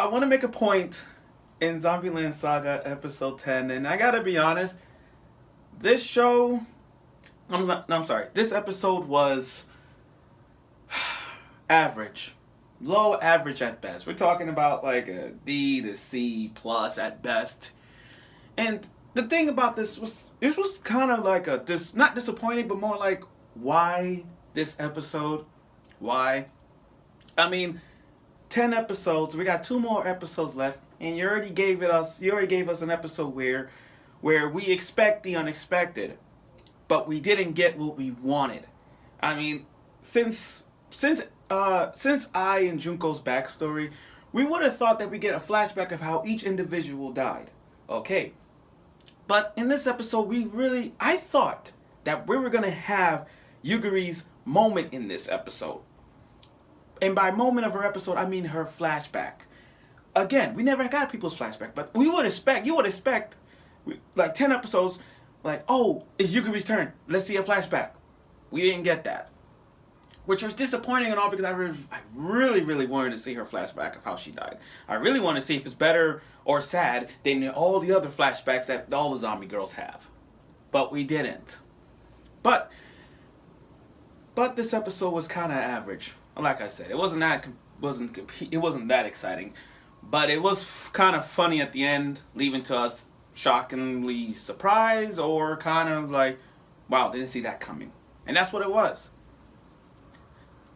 I want to make a point in Zombieland Saga episode 10, and I gotta be honest, this show, I'm sorry, this episode was average. Low average at best. We're talking about like a D to C plus at best. And the thing about this was kind of like not disappointing, but more like, why this episode? Why? I mean, 10 episodes. We got 2 more episodes left, and you already gave us an episode where we expect the unexpected, but we didn't get what we wanted. I mean, since I and Junko's backstory, we would have thought that we get a flashback of how each individual died. Okay. But in this episode, I thought that we were going to have Yuugiri's moment in this episode. And by moment of her episode, I mean her flashback. Again, we never got people's flashback, but you would expect, like 10 episodes, like, oh, it's Yuugiri's turn. Let's see a flashback. We didn't get that. Which was disappointing and all because I really wanted to see her flashback of how she died. I really want to see if it's better or sad than all the other flashbacks that all the zombie girls have. But we didn't. But this episode was kind of average. Like I said, it wasn't that exciting. But it was kind of funny at the end, leaving to us shockingly surprised or kind of like, wow, didn't see that coming. And that's what it was.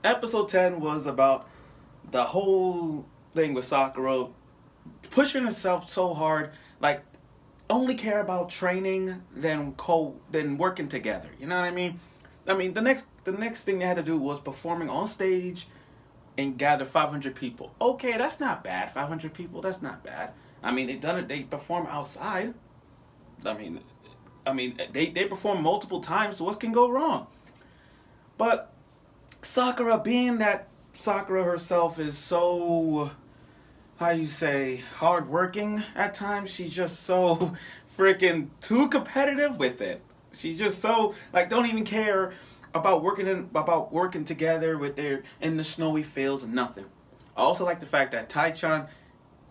Episode 10 was about the whole thing with Sakura pushing herself so hard, like only care about training than working together. You know what I mean? I mean, the next thing they had to do was performing on stage and gather 500 people. Okay, that's not bad. 500 people, that's not bad. I mean, they perform outside. I mean they perform multiple times, so what can go wrong? But Sakura, being that Sakura herself is so, hardworking at times, she's just so freaking too competitive with it. She's just so, like, don't even care about working together in the snowy fields and nothing. I also like the fact that Tai-chan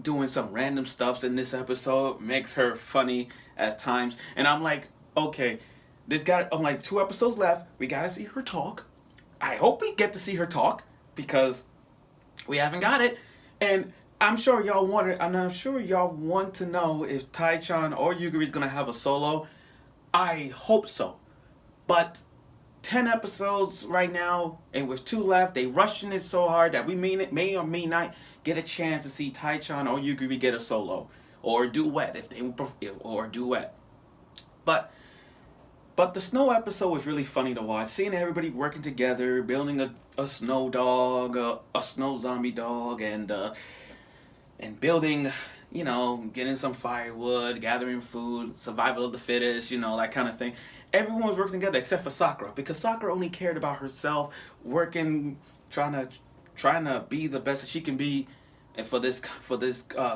doing some random stuffs in this episode makes her funny at times. And I'm like, okay, I'm like 2 episodes left. We gotta see her talk. I hope we get to see her talk because we haven't got it. And I'm sure y'all want to know if Tai-chan or Yuugiri is gonna have a solo. I hope so. But 10 episodes right now, and with 2 left, they rushing it so hard that we may or may not get a chance to see Tai-chan or Yuugiri get a solo or a duet or a duet. But the snow episode was really funny to watch. Seeing everybody working together, building a snow dog, a snow zombie dog, and building, getting some firewood, gathering food, survival of the fittest, that kind of thing. Everyone was working together except for Sakura, because Sakura only cared about herself, working, trying to be the best that she can be, and for this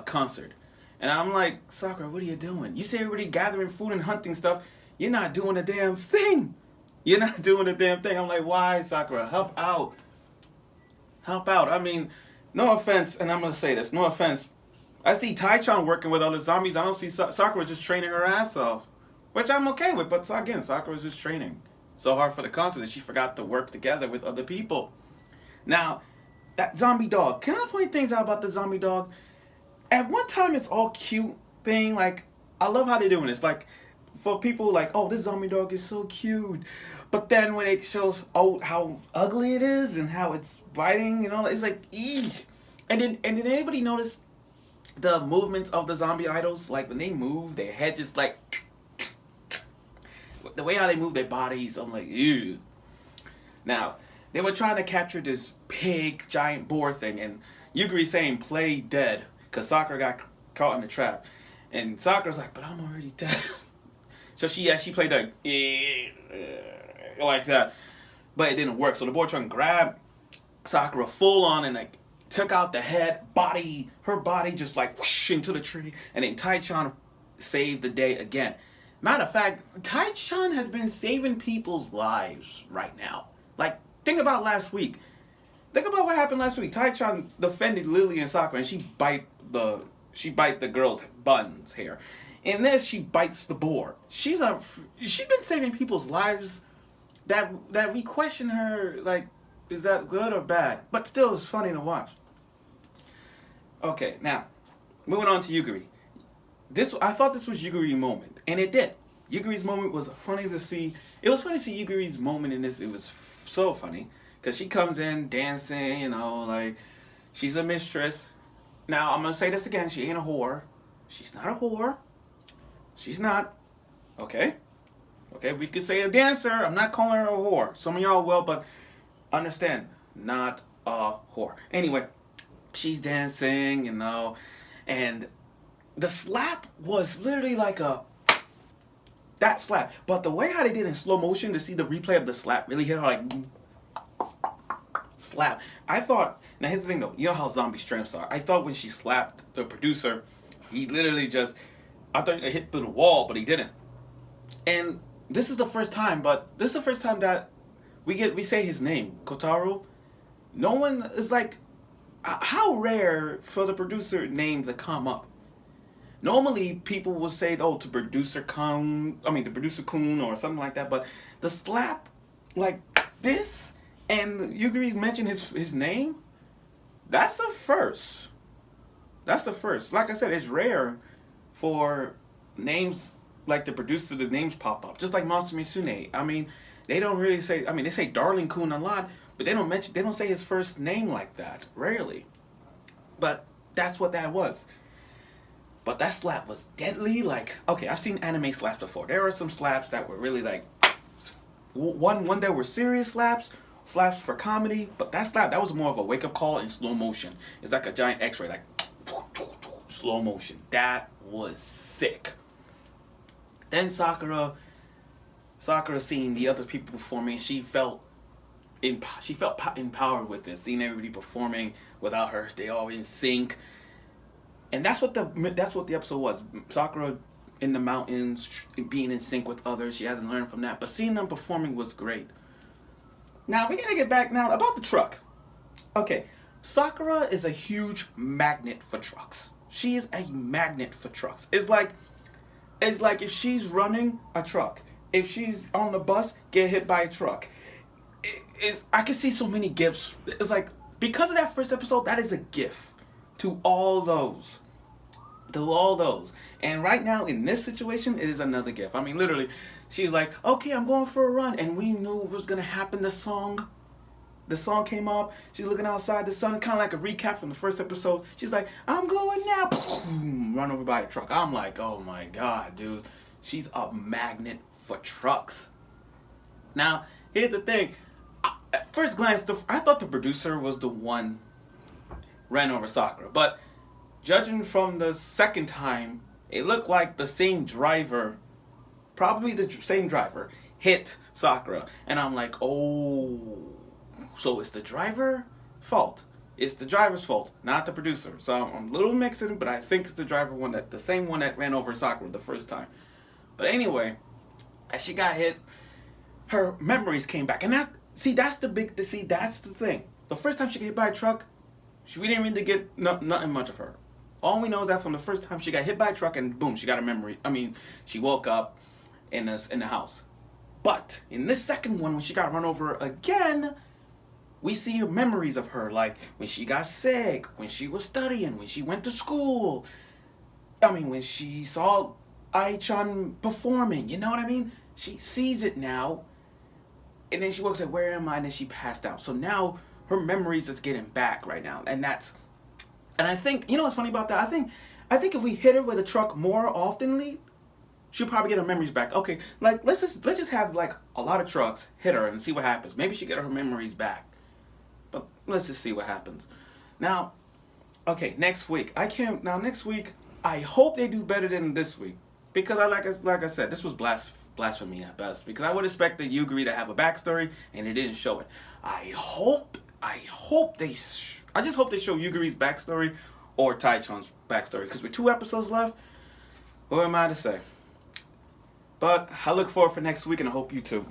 concert. And I'm like, Sakura, what are you doing? You see everybody gathering food and hunting stuff. You're not doing a damn thing. You're not doing a damn thing. I'm like, why, Sakura? Help out. Help out. I mean, no offense, and I'm going to say this. No offense. I see Tai-chan working with other zombies. I don't see Sakura just training her ass off. Which I'm okay with. But again, Sakura's just training so hard for the concert that she forgot to work together with other people. Now, that zombie dog. Can I point things out about the zombie dog? At one time, it's all cute thing. Like, I love how they're doing this. Like, for people like, oh, this zombie dog is so cute. But then when it shows how ugly it is and how it's biting and all, it's like, eek. And then anybody notice the movements of the zombie idols? Like when they move, their head just like, the way how they move their bodies, I'm like, ew. Now, they were trying to capture this big, giant boar thing, and Yuugiri saying, play dead, because Sakura got caught in the trap. And Sakura's like, but I'm already dead. So she played that like that, but it didn't work. So the boy tried to grab Sakura full on and like took out the head, her body just like whoosh into the tree, and then Tai-chan saved the day again. Matter of fact, Tai-chan has been saving people's lives right now. Like, think about last week. Think about what happened last week. Tai-chan defended Lily and Sakura, and she she bite the girl's buns hair. In this, she bites the board. She's been saving people's lives. That we question her, like, is that good or bad? But still, it's funny to watch. Okay, now moving on to Yuugiri. I thought this was Yuugiri's moment, and it did. Yugiri's moment was funny to see. It was funny to see Yugiri's moment in this. It was so funny because she comes in dancing, you know, like she's a mistress. Now I'm gonna say this again. She ain't a whore. She's not a whore. She's not. Okay. Okay, we could say a dancer. I'm not calling her a whore. Some of y'all will, but understand, not a whore. Anyway, she's dancing, you know, and the slap was literally like that slap. But the way how they did in slow motion to see the replay of the slap really hit her like slap. I thought, now here's the thing though, you know how zombie strengths are. I thought when she slapped the producer, he literally just, I thought it hit through the wall, but he didn't. And this is the first time that we say his name, Kotaro. No one is like, how rare for the producer name to come up. Normally people will say, oh, to producer Kun, or something like that. But the slap like this, and Yuugiri mentioned his name. That's a first. That's a first. Like I said, it's rare for names like the producer, the names pop up. Just like Monster Misune. I mean, they don't really say, they say Darling Kun a lot, but they don't say his first name like that. Rarely. But that's what that was. But that slap was deadly. Like, okay, I've seen anime slaps before. There are some slaps that were really like, one that were serious slaps for comedy, but that slap, that was more of a wake-up call in slow motion. It's like a giant x-ray, like, slow motion. That was sick. Then Sakura seeing the other people performing, she felt empowered with this, seeing everybody performing without her. They all in sync, and that's what the episode was. Sakura in the mountains, being in sync with others. She hasn't learned from that, but seeing them performing was great. Now we gotta get back now about the truck. Okay, Sakura is a huge magnet for trucks. She is a magnet for trucks. It's like if she's running a truck, if she's on the bus, get hit by a truck. I can see so many gifts. It's like, because of that first episode, that is a gift to all those. And right now, in this situation, it is another gift. I mean, literally, she's like, okay, I'm going for a run. And we knew what was going to happen. The song came up. She's looking outside the sun. Kind of like a recap from the first episode. She's like, I'm going now. Boom, run over by a truck. I'm like, oh my God, dude. She's a magnet for trucks. Now, here's the thing. At first glance, I thought the producer was the one ran over Sakura. But judging from the second time, it looked like the same driver, probably the same driver, hit Sakura. And I'm like, oh, so it's the driver's fault. It's the driver's fault, not the producer. So I'm a little mixing, but I think it's the same one that ran over Sakura the first time. But anyway, as she got hit, her memories came back. And that's the thing. The first time she got hit by a truck, we didn't really get nothing much of her. All we know is that from the first time she got hit by a truck and boom, she got a memory. She woke up in the house. But in this second one, when she got run over again, we see her memories of her, like when she got sick, when she was studying, when she went to school. When she saw Ai-chan performing, you know what I mean? She sees it now. And then she wakes up, where am I? And then she passed out. So now her memories is getting back right now. And I think, you know what's funny about that? I think if we hit her with a truck more oftenly, she'll probably get her memories back. Okay, like let's just have like a lot of trucks hit her and see what happens. Maybe she get her memories back. But let's just see what happens. Now, okay, next week. Next week, I hope they do better than this week. Because like I said, this was blasphemy at best. Because I would expect the Yuugiri to have a backstory, and they didn't show it. I just hope they show Yugiri's backstory or Tai-chan's backstory. Because with 2 episodes left, what am I to say? But I look forward for next week, and I hope you too.